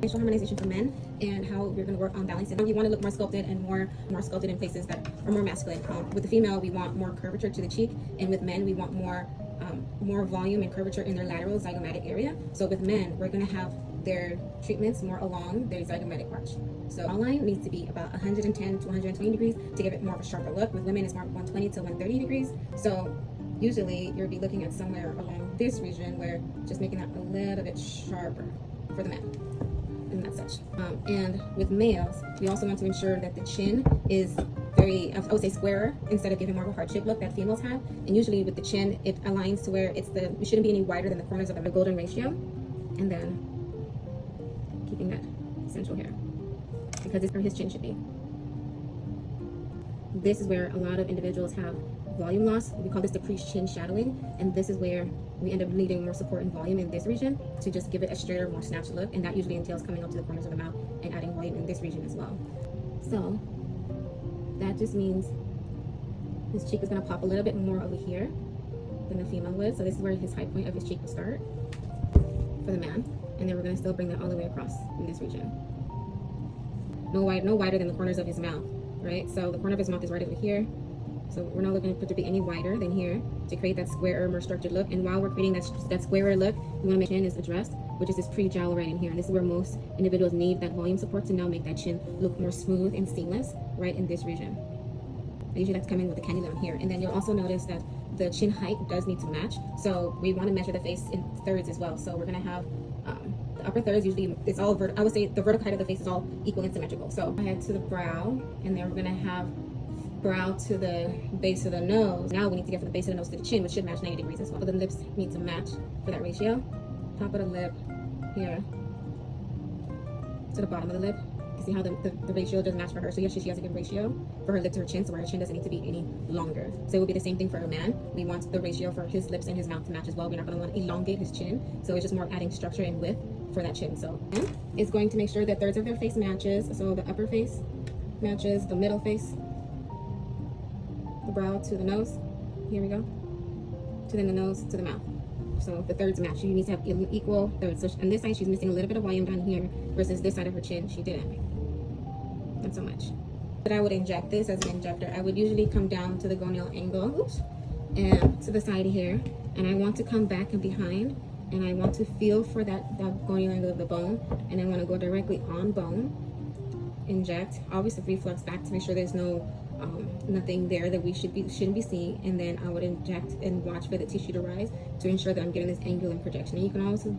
Facial harmonization for men and how we're going to work on balancing. You want to look more sculpted and more sculpted in places that are more masculine. With the female, we want more curvature to the cheek, and with men, we want more volume and curvature in their lateral zygomatic area. So with men, we're going to have their treatments more along their zygomatic arch. So outline needs to be about 110 to 120 degrees to give it more of a sharper look. With women, it's more 120 to 130 degrees. So usually you'll be looking at somewhere along this region where just making that a little bit sharper for the men. And that's such. And with males, we also want to ensure that the chin is very, I would say, squarer instead of giving more of a heart shape look that females have. And usually with the chin, it aligns to where it shouldn't be any wider than the corners of the golden ratio. And then keeping that central here, because it's where his chin should be. This is where a lot of individuals have volume loss. We call this decreased chin shadowing, and this is where we end up needing more support and volume in this region to just give it a straighter, more snatched look, and that usually entails coming up to the corners of the mouth and adding volume in this region as well. So that just means his cheek is going to pop a little bit more over here than the female would. So this is where his high point of his cheek will start for the man, and then we're going to still bring that all the way across in this region. No wider than the corners of his mouth, right? So the corner of his mouth is right over here. So we're not looking for it to be any wider than here to create that squarer, more structured look. And while we're creating that squarer look, we want to make chin is addressed, which is this pre-jowl right in here. And this is where most individuals need that volume support to now make that chin look more smooth and seamless right in this region. And usually that's coming with the cannulum here. And then you'll also notice that the chin height does need to match. So we want to measure the face in thirds as well. So we're going to have the upper thirds, usually it's all I would say the vertical height of the face is all equal and symmetrical. So head to the brow, and then we're going to have brow to the base of the nose. Now we need to get from the base of the nose to the chin, which should match 90 degrees as well. So the lips need to match for that ratio. Top of the lip here to the bottom of the lip. You see how the ratio doesn't match for her. So yes, she has a good ratio for her lip to her chin, so her chin doesn't need to be any longer. So it will be the same thing for a man. We want the ratio for his lips and his mouth to match as well. We're not going to want to elongate his chin. So it's just more adding structure and width for that chin. So it's going to make sure that thirds of their face matches. So the upper face matches the middle face, the brow to the nose, here we go, to then the nose to the mouth. So the thirds match. You need to have equal thirds. So on this side, she's missing a little bit of volume down here versus this side of her chin, she didn't. Not so much. But I would inject this as an injector. I would usually come down to the gonal angle, oops, and to the side here, and I want to come back and behind, and I want to feel for that gonal angle of the bone, and I want to go directly on bone, inject, always the reflex back to make sure there's nothing there that we shouldn't be seeing, and then I would inject and watch for the tissue to rise to ensure that I'm getting this angle and projection. And you can also do